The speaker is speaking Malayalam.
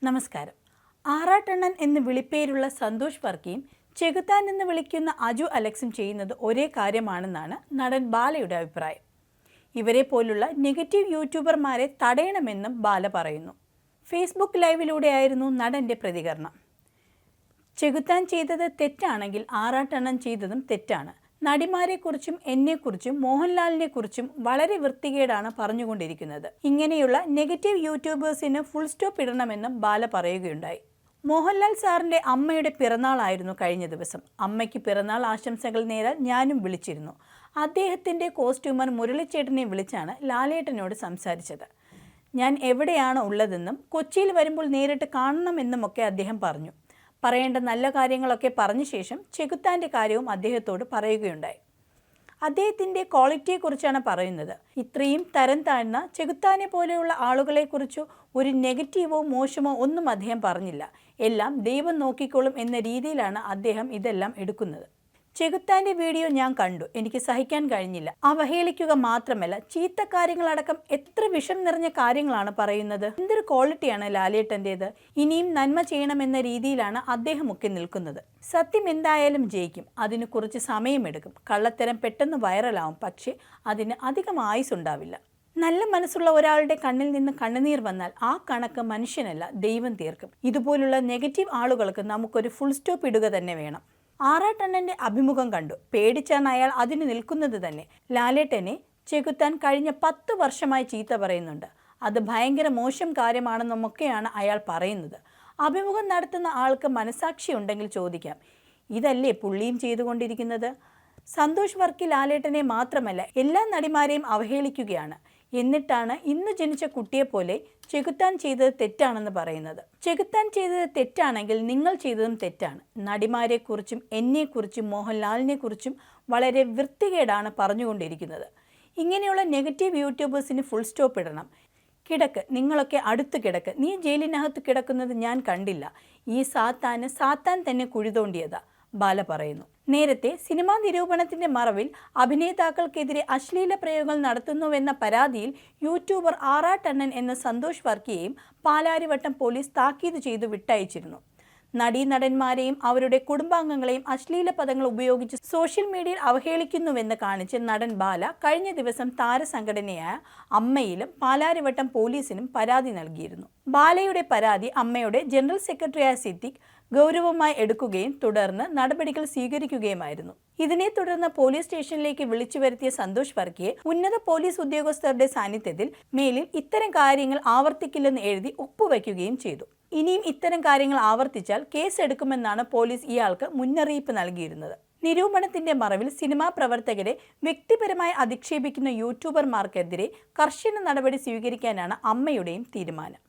നമസ്കാരം. ആറാട്ടണ്ണൻ എന്ന് വിളിപ്പേരുള്ള സന്തോഷ് വർക്കിയും ചെകുത്താൻ എന്ന് വിളിക്കുന്ന അജു അലക്സും ചെയ്യുന്നത് ഒരേ കാര്യമാണെന്നാണ് നടൻ ബാലയുടെ അഭിപ്രായം. ഇവരെ പോലുള്ള നെഗറ്റീവ് യൂട്യൂബർമാരെ തടയണമെന്നും ബാല പറയുന്നു. ഫേസ്ബുക്ക് ലൈവിലൂടെയായിരുന്നു നടൻ്റെ പ്രതികരണം. ചെകുത്താൻ ചെയ്തത് തെറ്റാണെങ്കിൽ ആറാട്ടണ്ണൻ ചെയ്തതും തെറ്റാണ്. നടിമാരെക്കുറിച്ചും എന്നെക്കുറിച്ചും മോഹൻലാലിനെക്കുറിച്ചും വളരെ വൃത്തികേടാണ് പറഞ്ഞുകൊണ്ടിരിക്കുന്നത്. ഇങ്ങനെയുള്ള നെഗറ്റീവ് യൂട്യൂബേഴ്സിന് ഫുൾ സ്റ്റോപ്പ് ഇടണമെന്നും ബാല പറയുകയുണ്ടായി. മോഹൻലാൽ സാറിൻ്റെ അമ്മയുടെ പിറന്നാളായിരുന്നു കഴിഞ്ഞ ദിവസം. അമ്മയ്ക്ക് പിറന്നാൾ ആശംസകൾ നേരാൻ ഞാനും വിളിച്ചിരുന്നു. അദ്ദേഹത്തിൻ്റെ കോസ്റ്റ്യൂമർ മുരളിച്ചേട്ടനെ വിളിച്ചാണ് ലാലേട്ടനോട് സംസാരിച്ചത്. ഞാൻ എവിടെയാണ് ഉള്ളതെന്നും കൊച്ചിയിൽ വരുമ്പോൾ നേരിട്ട് കാണണമെന്നുമൊക്കെ അദ്ദേഹം പറഞ്ഞു. പറയേണ്ട നല്ല കാര്യങ്ങളൊക്കെ പറഞ്ഞ ശേഷം ചെകുത്താൻ്റെ കാര്യവും അദ്ദേഹത്തോട് പറയുകയുണ്ടായി. അദ്ദേഹത്തിൻ്റെ ക്വാളിറ്റിയെക്കുറിച്ചാണ് പറയുന്നത്. ഇത്രയും തരം താഴ്ന്ന ചെകുത്താനെ പോലെയുള്ള ആളുകളെക്കുറിച്ച് ഒരു നെഗറ്റീവോ മോശമോ ഒന്നും അദ്ദേഹം പറഞ്ഞില്ല. എല്ലാം ദൈവം നോക്കിക്കോളും എന്ന രീതിയിലാണ് അദ്ദേഹം ഇതെല്ലാം എടുക്കുന്നത്. ചെകുത്താൻ്റെ വീഡിയോ ഞാൻ കണ്ടു. എനിക്ക് സഹിക്കാൻ കഴിഞ്ഞില്ല. അവഹേളിക്കുക മാത്രമല്ല, ചീത്ത കാര്യങ്ങളടക്കം എത്ര വിഷം നിറഞ്ഞ കാര്യങ്ങളാണ് പറയുന്നത്. എന്തൊരു ക്വാളിറ്റിയാണ് ലാലേട്ടൻ്റേത്. ഇനിയും നന്മ ചെയ്യണമെന്ന രീതിയിലാണ് അദ്ദേഹമൊക്കെ നിൽക്കുന്നത്. സത്യം എന്തായാലും ജയിക്കും. അതിന് കുറച്ച് സമയമെടുക്കും. കള്ളത്തരം പെട്ടെന്ന് വൈറലാവും. പക്ഷേ അതിന് അധികം ആയുസ്സുണ്ടാവില്ല. നല്ല മനസ്സുള്ള ഒരാളുടെ കണ്ണിൽ നിന്ന് കണ്ണുനീർ വന്നാൽ ആ കണക്ക് മനുഷ്യനല്ല, ദൈവം തീർക്കും. ഇതുപോലുള്ള നെഗറ്റീവ് ആളുകൾക്ക് നമുക്കൊരു ഫുൾ സ്റ്റോപ്പ് ഇടുക തന്നെ വേണം. ആറാട്ടണ്ണൻ്റെ അഭിമുഖം കണ്ടു. പേടിച്ചാണ് അയാൾ അതിന് നിൽക്കുന്നത് തന്നെ. ലാലേട്ടനെ ചെകുത്താൻ കഴിഞ്ഞ 10 വർഷമായി ചീത്ത പറയുന്നുണ്ട്. അത് ഭയങ്കര മോശം കാര്യമാണെന്നുമൊക്കെയാണ് അയാൾ പറയുന്നത്. അഭിമുഖം നടത്തുന്ന ആൾക്ക് മനസാക്ഷി ഉണ്ടെങ്കിൽ ചോദിക്കാം, ഇതല്ലേ പുള്ളിയും ചെയ്തുകൊണ്ടിരിക്കുന്നത്? സന്തോഷ് വർക്കി ലാലേട്ടനെ മാത്രമല്ല എല്ലാ നടിമാരെയും അവഹേളിക്കുകയാണ്. എന്നിട്ടാണ് ഇന്ന് ജനിച്ച കുട്ടിയെപ്പോലെ ചെകുത്താൻ ചെയ്തത് തെറ്റാണെന്ന് പറയുന്നത്. ചെകുത്താൻ ചെയ്തത് തെറ്റാണെങ്കിൽ നിങ്ങൾ ചെയ്തതും തെറ്റാണ്. നടിമാരെക്കുറിച്ചും എന്നെക്കുറിച്ചും മോഹൻലാലിനെക്കുറിച്ചും വളരെ വൃത്തികേടാണ് പറഞ്ഞുകൊണ്ടിരിക്കുന്നത്. ഇങ്ങനെയുള്ള നെഗറ്റീവ് യൂട്യൂബേഴ്സിന് ഫുൾ സ്റ്റോപ്പ് ഇടണം. കിടക്ക്, നിങ്ങളൊക്കെ അടുത്ത് കിടക്ക്. നീ ജയിലിനകത്ത് കിടക്കുന്നത് ഞാൻ കണ്ടില്ല. ഈ സാത്താൻ തന്നെ കുഴി തോണ്ടിയതാ, ബാല പറയുന്നു. നേരത്തെ സിനിമാ നിരൂപണത്തിൻ്റെ മറവിൽ അഭിനേതാക്കൾക്കെതിരെ അശ്ലീല പ്രയോഗങ്ങൾ നടത്തുന്നുവെന്ന പരാതിയിൽ യൂട്യൂബർ ആറാട്ടണ്ണൻ എന്ന സന്തോഷ് വർക്കിയെയും പാലാരിവട്ടം പോലീസ് താക്കീത് ചെയ്തു വിട്ടയച്ചിരുന്നു. നടീനടന്മാരെയും അവരുടെ കുടുംബാംഗങ്ങളെയും അശ്ലീല പദങ്ങൾ ഉപയോഗിച്ച് സോഷ്യൽ മീഡിയയിൽ അവഹേളിക്കുന്നുവെന്ന് കാണിച്ച് നടൻ ബാല കഴിഞ്ഞ ദിവസം താരസംഘടനയായ അമ്മയിലും പാലാരിവട്ടം പോലീസിനും പരാതി നൽകിയിരുന്നു. ബാലയുടെ പരാതി അമ്മയുടെ ജനറൽ സെക്രട്ടറിയായ സിദ്ദിഖ് ഗൗരവമായി എടുക്കുകയും തുടർന്ന് നടപടികൾ സ്വീകരിക്കുകയുമായിരുന്നു. ഇതിനെ തുടർന്ന് പോലീസ് സ്റ്റേഷനിലേക്ക് വിളിച്ചു വരുത്തിയ സന്തോഷ് വർക്കിയെ ഉന്നത പോലീസ് ഉദ്യോഗസ്ഥരുടെ സാന്നിധ്യത്തിൽ മേലിൽ ഇത്തരം കാര്യങ്ങൾ ആവർത്തിക്കില്ലെന്ന് എഴുതി ഒപ്പുവയ്ക്കുകയും ചെയ്തു. ഇനിയും ഇത്തരം കാര്യങ്ങൾ ആവർത്തിച്ചാൽ കേസെടുക്കുമെന്നാണ് പോലീസ് ഇയാൾക്ക് മുന്നറിയിപ്പ് നൽകിയിരുന്നത്. നിരൂപണത്തിന്റെ മറവിൽ സിനിമാ പ്രവർത്തകരെ വ്യക്തിപരമായി അധിക്ഷേപിക്കുന്ന യൂട്യൂബർമാർക്കെതിരെ കർശന നടപടി സ്വീകരിക്കാനാണ് അമ്മയുടെയും തീരുമാനം.